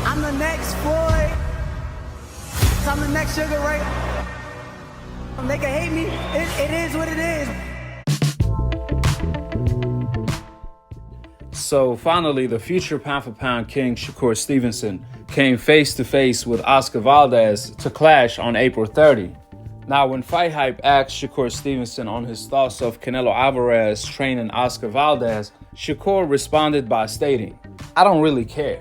I'm the next Floyd. I'm the next Sugar Ray. They can hate me. It is what it is. So finally, the future pound-for-pound king Shakur Stevenson came face-to-face with Oscar Valdez to clash on April 30. Now, when Fight Hype asked Shakur Stevenson on his thoughts of Canelo Alvarez training Oscar Valdez, Shakur responded by stating, "I don't really care,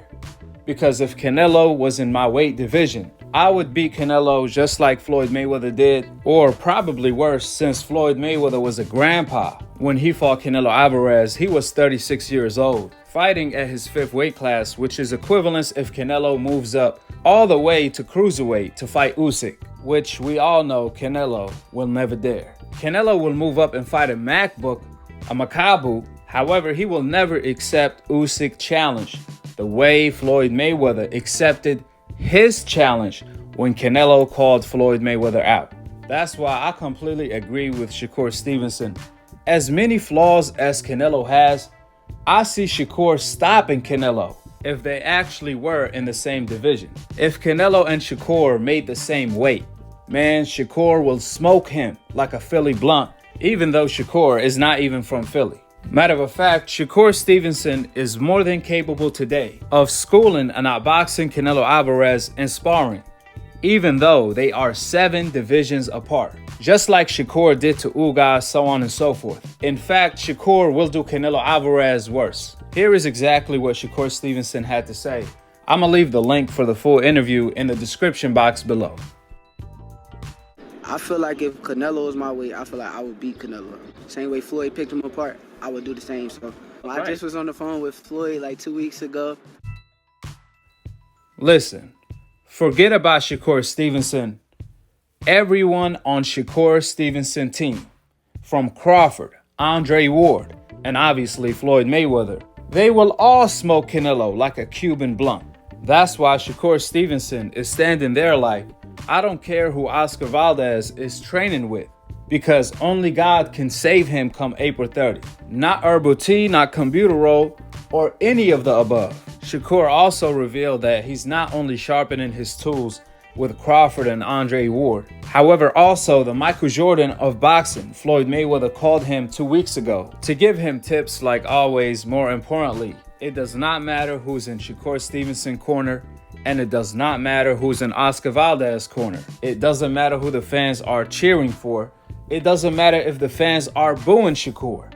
because if Canelo was in my weight division, I would beat Canelo just like Floyd Mayweather did, or probably worse, since Floyd Mayweather was a grandpa. When he fought Canelo Alvarez, he was 36 years old, fighting at his 5th weight class, which is equivalent if Canelo moves up all the way to cruiserweight to fight Usyk, which we all know Canelo will never dare. Canelo will move up and fight a MacBook, a Makabu. However, he will never accept Usyk challenge the way Floyd Mayweather accepted his challenge when Canelo called Floyd Mayweather out. That's why I completely agree with Shakur Stevenson. As many flaws as Canelo has, I see Shakur stopping Canelo if they actually were in the same division. If Canelo and Shakur made the same weight, man, Shakur will smoke him like a Philly blunt, even though Shakur is not even from Philly. Matter of fact, Shakur Stevenson is more than capable today of schooling and outboxing Canelo Alvarez in sparring, even though they are 7 divisions apart. Just like Shakur did to Ugas, so on and so forth. In fact, Shakur will do Canelo Alvarez worse. Here is exactly what Shakur Stevenson had to say. I'm gonna leave the link for the full interview in the description box below. I feel like if Canelo was my weight, I feel like I would beat Canelo. Same way Floyd picked him apart, I would do the same. So I just was on the phone with Floyd like 2 weeks ago. Listen, forget about Shakur Stevenson. Everyone on Shakur Stevenson team, from Crawford, Andre Ward, and obviously Floyd Mayweather, they will all smoke Canelo like a Cuban blunt. That's why Shakur Stevenson is standing there like, I don't care who Oscar Valdez is training with, because only God can save him come April 30. Not herbal tea, not computer roll, or any of the above. Shakur also revealed that he's not only sharpening his tools with Crawford and Andre Ward. However, also the Michael Jordan of boxing, Floyd Mayweather, called him 2 weeks ago to give him tips like always. More importantly, it does not matter who's in Shakur Stevenson corner, and it does not matter who's in Oscar Valdez corner. It doesn't matter who the fans are cheering for. It doesn't matter if the fans are booing Shakur.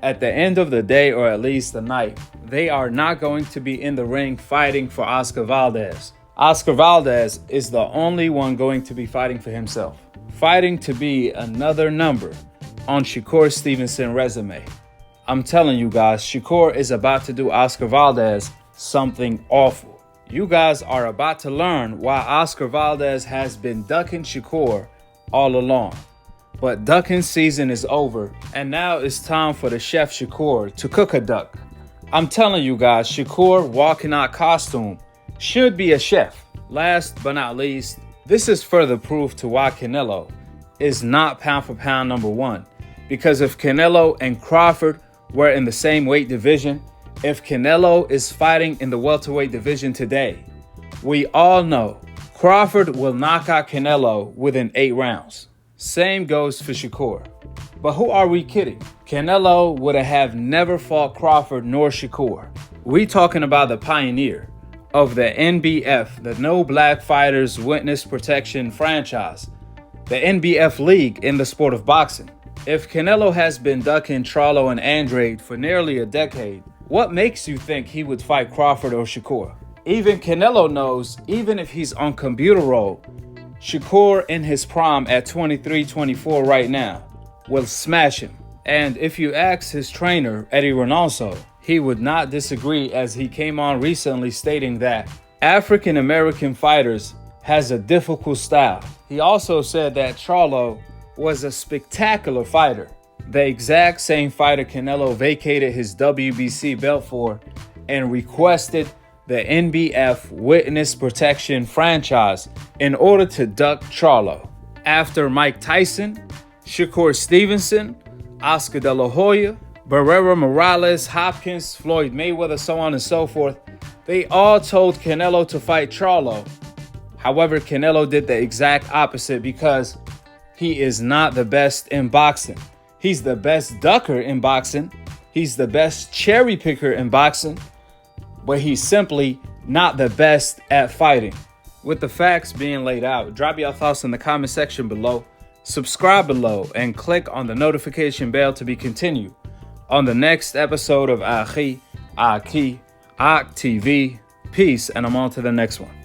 At the end of the day, or at least the night, they are not going to be in the ring fighting for Oscar Valdez. Oscar Valdez is the only one going to be fighting for himself, fighting to be another number on Shakur Stevenson's resume. I'm telling you guys, Shakur is about to do Oscar Valdez something awful. You guys are about to learn why Oscar Valdez has been ducking Shakur all along. But ducking season is over, and now it's time for the chef Shakur to cook a duck. I'm telling you guys, Shakur walking out costume should be a chef. Last but not least, this is further proof to why Canelo is not pound for pound number 1. Because if Canelo and Crawford were in the same weight division, if Canelo is fighting in the welterweight division today, we all know Crawford will knock out Canelo within 8 rounds. Same goes for Shakur. But who are we kidding? Canelo would have never fought Crawford nor Shakur. We talking about the pioneer of the NBF, the No Black Fighters Witness Protection franchise, the NBF league in the sport of boxing. If Canelo has been ducking Charlo and Andrade for nearly a decade, what makes you think he would fight Crawford or Shakur? Even Canelo knows, even if he's on computer roll, Shakur in his prime at 23, 24 right now will smash him. And if you ask his trainer, Eddie Reynoso, he would not disagree, as he came on recently stating that African American fighters has a difficult style. He also said that Charlo was a spectacular fighter, the exact same fighter Canelo vacated his WBC belt for and requested the NBF Witness Protection franchise in order to duck Charlo. After Mike Tyson, Shakur Stevenson, Oscar De La Hoya, Barrera Morales, Hopkins, Floyd Mayweather, so on and so forth, They all told Canelo to fight Charlo. However, Canelo did the exact opposite because he is not the best in boxing. He's the best ducker in boxing. He's the best cherry picker in boxing. But he's simply not the best at fighting. With the facts being laid out, drop your thoughts in the comment section below. Subscribe below and click on the notification bell to be continued on the next episode of Akhi, Akhi, TV. Peace, and I'm on to the next one.